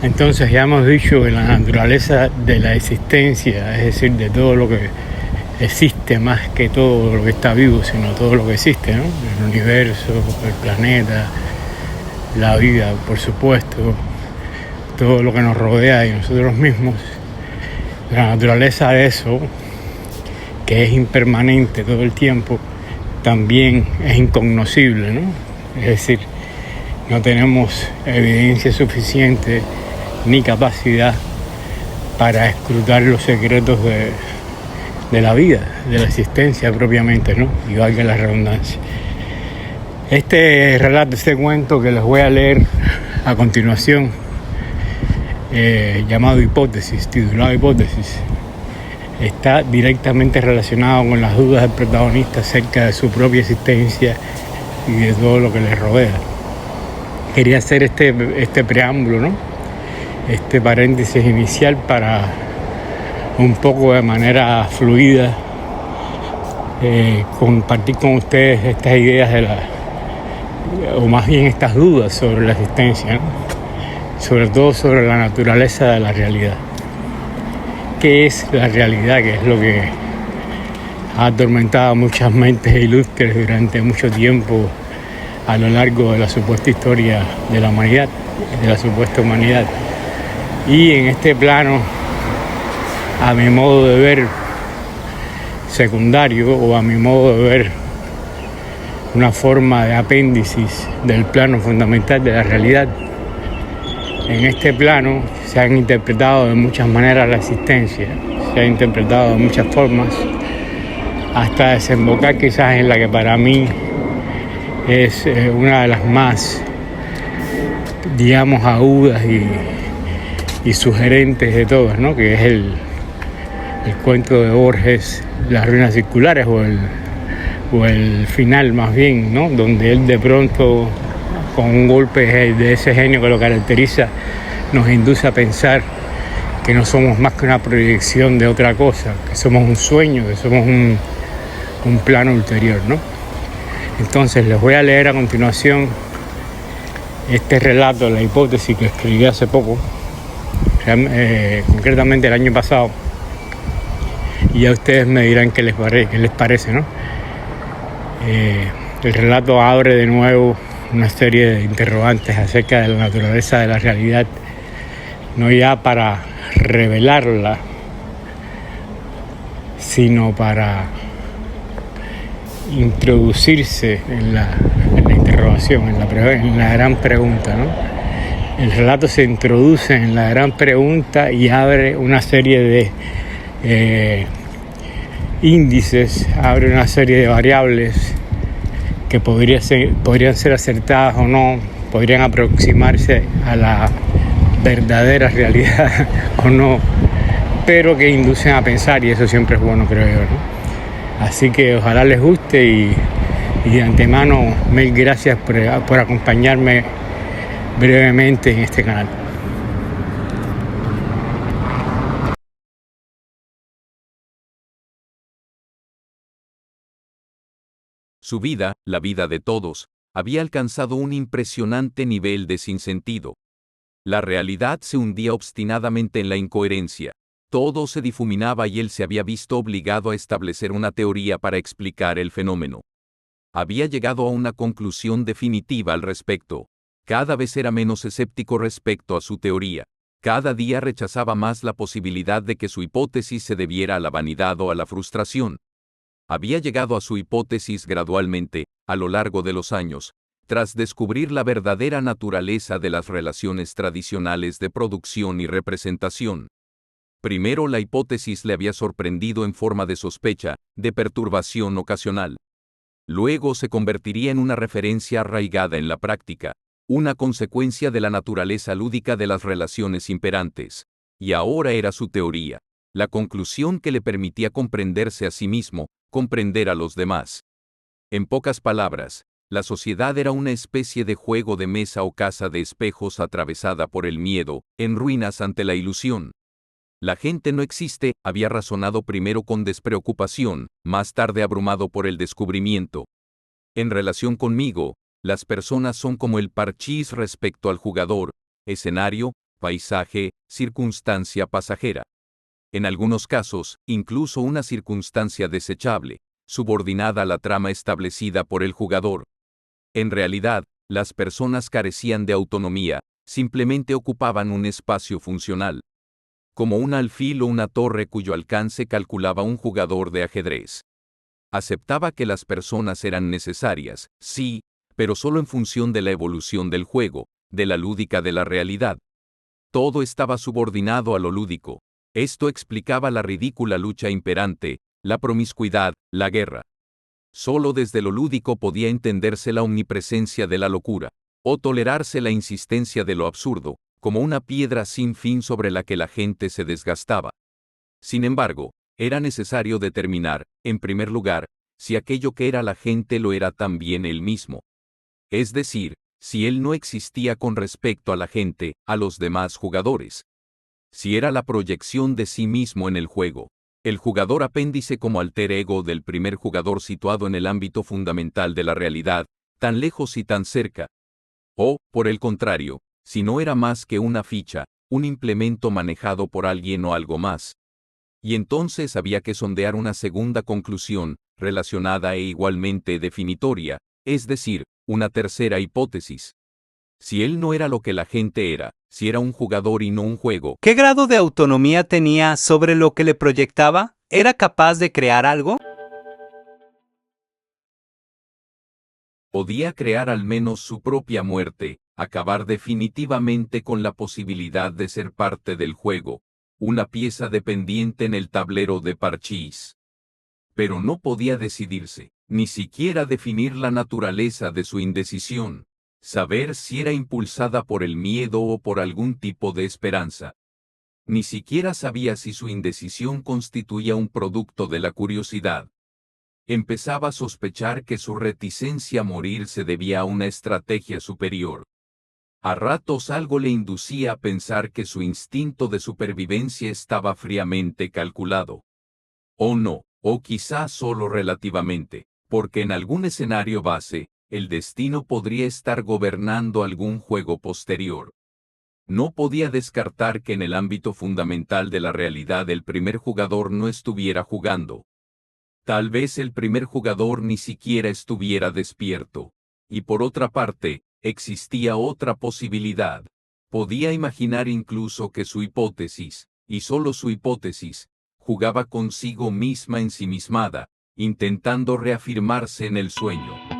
Entonces ya hemos dicho que la naturaleza de la existencia, es decir, de todo lo que existe más que todo lo que está vivo, sino todo lo que existe, ¿no? El universo, el planeta, la vida, por supuesto, todo lo que nos rodea y nosotros mismos. La naturaleza de eso, que es impermanente todo el tiempo, también es incognoscible, ¿no? Es decir, no tenemos evidencia suficiente ni capacidad para escrutar los secretos de la vida, de la existencia propiamente, ¿no? Y valga la redundancia. Este relato, este cuento que les voy a leer a continuación, llamado Hipótesis, titulado Hipótesis, está directamente relacionado con las dudas del protagonista acerca de su propia existencia y de todo lo que le rodea. Quería hacer este preámbulo, ¿no? Este paréntesis inicial para un poco de manera fluida compartir con ustedes estas ideas o más bien estas dudas sobre la existencia, ¿no? Sobre todo sobre la naturaleza de la realidad. ¿Qué es la realidad? ¿Qué es lo que ha atormentado a muchas mentes ilustres durante mucho tiempo a lo largo de la supuesta historia de la humanidad, de la supuesta humanidad? Y en este plano, a mi modo de ver secundario, o a mi modo de ver una forma de apéndice del plano fundamental de la realidad, en este plano se han interpretado de muchas maneras la existencia, se ha interpretado de muchas formas, hasta desembocar quizás en la que para mí es una de las más, digamos, agudas y sugerentes de todas, ¿no? Que es el cuento de Borges, Las ruinas circulares, o el final más bien, ¿no? Donde él de pronto, con un golpe de ese genio que lo caracteriza, nos induce a pensar que no somos más que una proyección de otra cosa, que somos un sueño, que somos un plano ulterior, ¿no? Entonces les voy a leer a continuación este relato, La Hipótesis, que escribí hace poco, concretamente el año pasado, y ya ustedes me dirán qué les parece, ¿no? El relato abre de nuevo una serie de interrogantes acerca de la naturaleza de la realidad, no ya para revelarla, sino para introducirse en la interrogación, en la gran pregunta, ¿no? El relato se introduce en la gran pregunta y abre una serie de índices, abre una serie de variables que podrían ser acertadas o no, podrían aproximarse a la verdadera realidad o no, pero que inducen a pensar, y eso siempre es bueno, creo yo, ¿no? Así que ojalá les guste y de antemano mil gracias por acompañarme brevemente en este canal. Su vida, la vida de todos, había alcanzado un impresionante nivel de sinsentido. La realidad se hundía obstinadamente en la incoherencia. Todo se difuminaba y él se había visto obligado a establecer una teoría para explicar el fenómeno. Había llegado a una conclusión definitiva al respecto. Cada vez era menos escéptico respecto a su teoría. Cada día rechazaba más la posibilidad de que su hipótesis se debiera a la vanidad o a la frustración. Había llegado a su hipótesis gradualmente, a lo largo de los años, tras descubrir la verdadera naturaleza de las relaciones tradicionales de producción y representación. Primero la hipótesis le había sorprendido en forma de sospecha, de perturbación ocasional. Luego se convertiría en una referencia arraigada en la práctica, una consecuencia de la naturaleza lúdica de las relaciones imperantes. Y ahora era su teoría, la conclusión que le permitía comprenderse a sí mismo, comprender a los demás. En pocas palabras, la sociedad era una especie de juego de mesa o casa de espejos atravesada por el miedo, en ruinas ante la ilusión. La gente no existe, había razonado primero con despreocupación, más tarde abrumado por el descubrimiento. En relación conmigo, las personas son como el parchís respecto al jugador, escenario, paisaje, circunstancia pasajera. En algunos casos, incluso una circunstancia desechable, subordinada a la trama establecida por el jugador. En realidad, las personas carecían de autonomía, simplemente ocupaban un espacio funcional, como un alfil o una torre cuyo alcance calculaba un jugador de ajedrez. Aceptaba que las personas eran necesarias, sí, pero solo en función de la evolución del juego, de la lúdica de la realidad. Todo estaba subordinado a lo lúdico. Esto explicaba la ridícula lucha imperante, la promiscuidad, la guerra. Solo desde lo lúdico podía entenderse la omnipresencia de la locura, o tolerarse la insistencia de lo absurdo, como una piedra sin fin sobre la que la gente se desgastaba. Sin embargo, era necesario determinar, en primer lugar, si aquello que era la gente lo era también él mismo. Es decir, si él no existía con respecto a la gente, a los demás jugadores. Si era la proyección de sí mismo en el juego. El jugador apéndice como alter ego del primer jugador situado en el ámbito fundamental de la realidad, tan lejos y tan cerca. O, por el contrario, si no era más que una ficha, un implemento manejado por alguien o algo más. Y entonces había que sondear una segunda conclusión, relacionada e igualmente definitoria, es decir, una tercera hipótesis. Si él no era lo que la gente era, si era un jugador y no un juego. ¿Qué grado de autonomía tenía sobre lo que le proyectaba? ¿Era capaz de crear algo? Podía crear al menos su propia muerte, acabar definitivamente con la posibilidad de ser parte del juego, una pieza dependiente en el tablero de parchís. Pero no podía decidirse, ni siquiera definir la naturaleza de su indecisión, saber si era impulsada por el miedo o por algún tipo de esperanza. Ni siquiera sabía si su indecisión constituía un producto de la curiosidad. Empezaba a sospechar que su reticencia a morir se debía a una estrategia superior. A ratos algo le inducía a pensar que su instinto de supervivencia estaba fríamente calculado. O no, o quizá solo relativamente, porque en algún escenario base, el destino podría estar gobernando algún juego posterior. No podía descartar que en el ámbito fundamental de la realidad el primer jugador no estuviera jugando. Tal vez el primer jugador ni siquiera estuviera despierto. Y por otra parte, existía otra posibilidad. Podía imaginar incluso que su hipótesis, y solo su hipótesis, jugaba consigo misma ensimismada, intentando reafirmarse en el sueño.